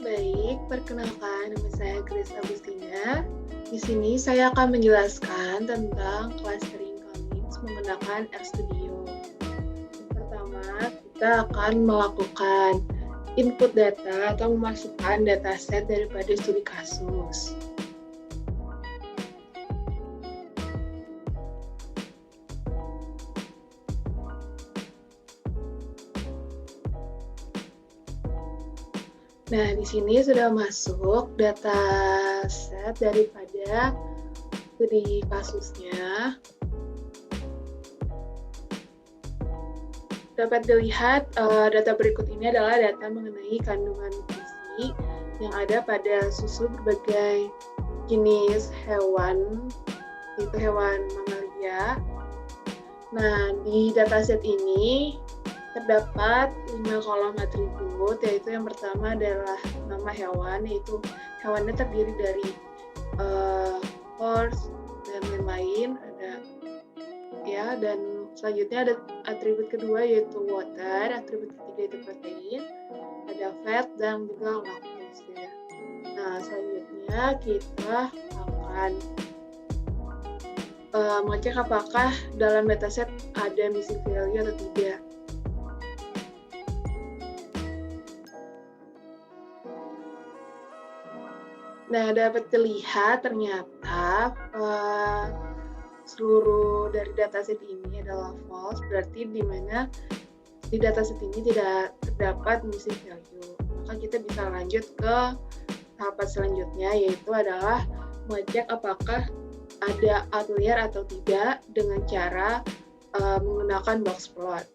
Baik, perkenalkan nama saya Grace Agustina. Di sini saya akan menjelaskan tentang clustering commits menggunakan RStudio. Yang pertama, kita akan melakukan input data atau memasukkan dataset daripada studi kasus. Nah, di sini sudah masuk dataset daripada studi kasusnya. Dapat dilihat data berikut ini adalah data mengenai kandungan gizi yang ada pada susu berbagai jenis hewan, yaitu hewan mamalia. Nah, di dataset ini terdapat 5 kolom atribut, yaitu yang pertama adalah nama hewan, yaitu hewannya terdiri dari horse dan lain-lain, dan selanjutnya ada atribut kedua yaitu water, atribut ketiga itu protein, ada fat dan juga lactose. Nah, selanjutnya kita akan mengecek apakah dalam dataset ada missing value atau tidak. Nah, dapat dilihat ternyata seluruh dari dataset ini adalah false, berarti di mana di dataset ini tidak terdapat missing value. Maka kita bisa lanjut ke tahapan selanjutnya, yaitu adalah mengecek apakah ada outlier atau tidak dengan cara menggunakan box plot.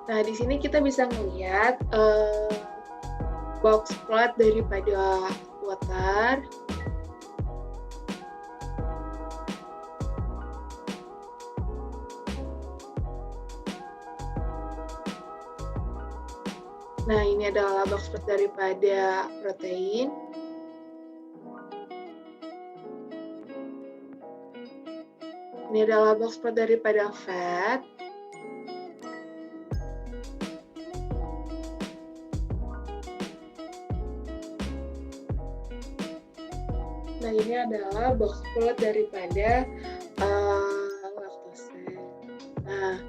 Nah, di sini kita bisa melihat box plot daripada water. Nah, ini adalah box plot daripada protein. Ini adalah box plot daripada fat. Nah, ini adalah box plot daripada laktose. Nah,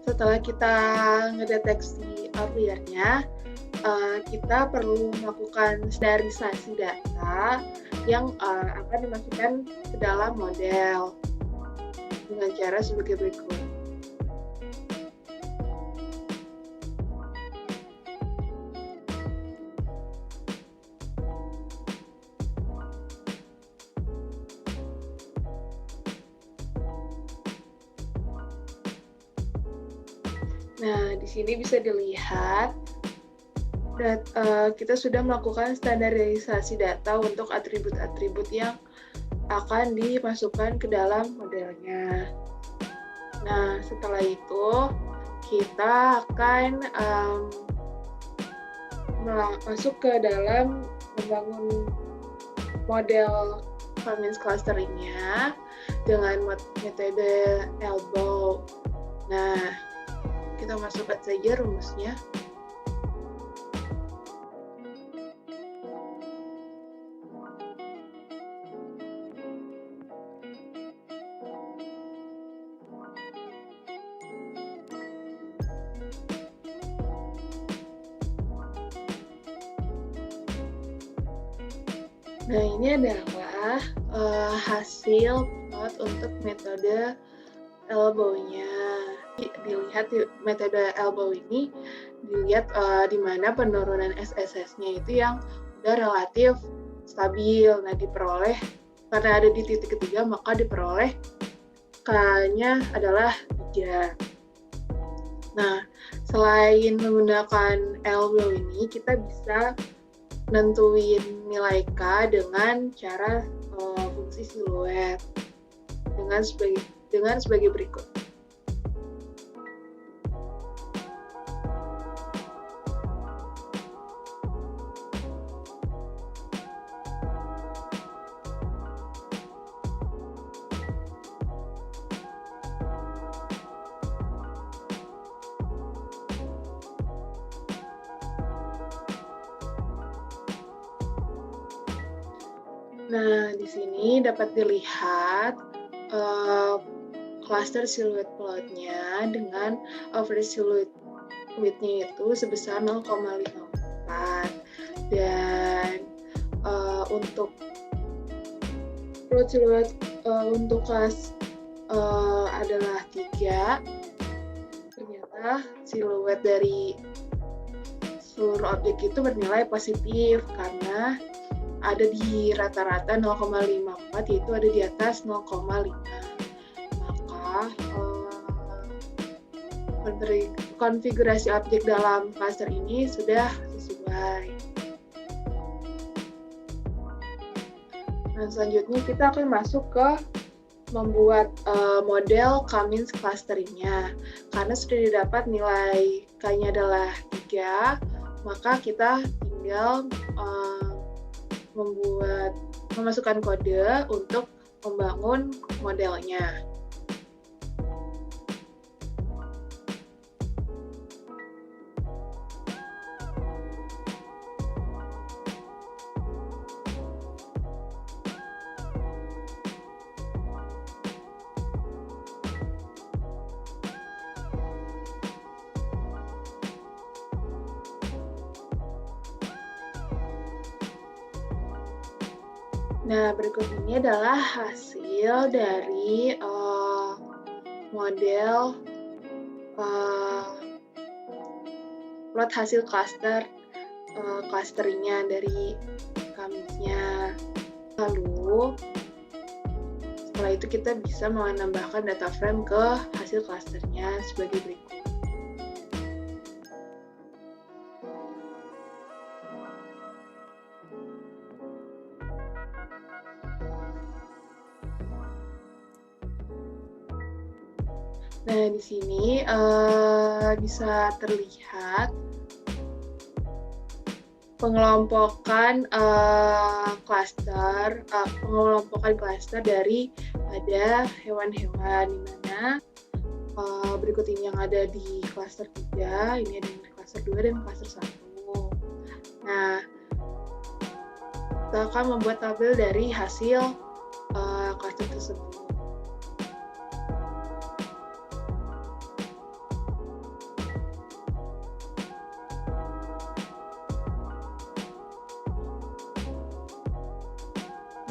setelah kita ngedeteksi outliernya, kita perlu melakukan standarisasi data yang akan dimasukkan ke dalam model dengan cara sebagai berikut. Nah, di sini bisa dilihat kita sudah melakukan standarisasi data untuk atribut-atribut yang akan dimasukkan ke dalam modelnya. Nah, setelah itu kita akan masuk ke dalam membangun model Commits clusteringnya dengan metode elbow. Nah, kita masukkan saja rumusnya. Nah, ini adalah hasil plot untuk metode elbow-nya. Dilihat di metode elbow ini, dilihat di mana penurunan SSS-nya itu yang udah relatif stabil. Nah, diperoleh karena ada di titik ketiga, maka diperoleh K-nya adalah 3. Nah, selain menggunakan elbow ini, kita bisa nentuin nilai K dengan cara fungsi siluet dengan sebagai berikut. Nah, di sini dapat dilihat uh, cluster siluet plotnya dengan average silhouette width-nya itu sebesar 0,54 dan untuk plot siluet untuk kelas adalah 3. Ternyata siluet dari seluruh objek itu bernilai positif karena ada di rata-rata 0,54, yaitu ada di atas 0,5. Maka konfigurasi objek dalam cluster ini sudah sesuai. Nah, selanjutnya kita akan masuk ke membuat model Cummins clusteringnya. Karena sudah didapat nilai K-nya adalah 3, maka kita tinggal memasukkan kode untuk membangun modelnya. Nah, berikut ini adalah hasil dari model plot hasil clusteringnya dari Cummins-nya. Lalu, setelah itu kita bisa menambahkan data frame ke hasil clusternya sebagai berikut. Nah, di sini bisa terlihat pengelompokan cluster dari pada hewan-hewan, di mana berikut ini yang ada di cluster 3, ini ada di cluster 2 dan cluster 1. Nah, kita akan membuat tabel dari hasil cluster tersebut.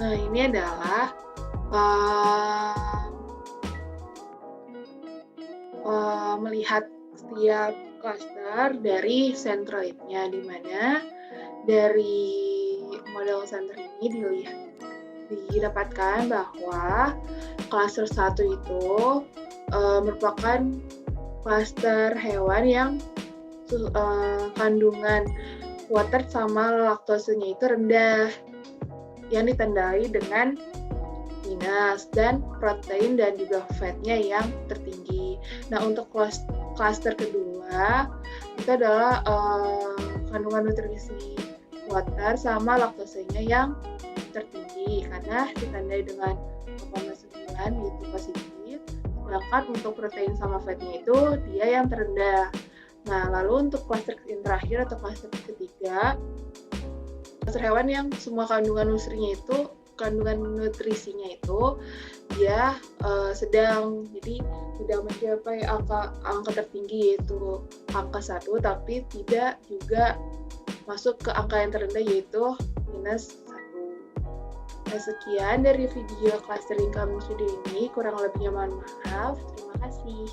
Nah, ini adalah melihat setiap cluster dari centroidnya, di mana dari model center ini didapatkan bahwa cluster 1 itu merupakan cluster hewan yang kandungan water sama laktosenya itu rendah, yang ditandai dengan minus, dan protein dan juga fatnya yang tertinggi. Nah, untuk cluster kedua itu adalah kandungan nutrisi water sama laktosenya yang tertinggi karena ditandai dengan 0,9 yaitu positif, sedangkan untuk protein sama fatnya itu dia yang terendah. Nah, lalu untuk cluster yang terakhir atau cluster ketiga, cluster hewan yang semua kandungan nutrisinya itu dia sedang, jadi tidak mencapai angka tertinggi yaitu angka 1, tapi tidak juga masuk ke angka yang terendah yaitu minus 1. Nah, sekian dari video clustering Cummins video ini, kurang lebihnya mohon maaf. Terima kasih.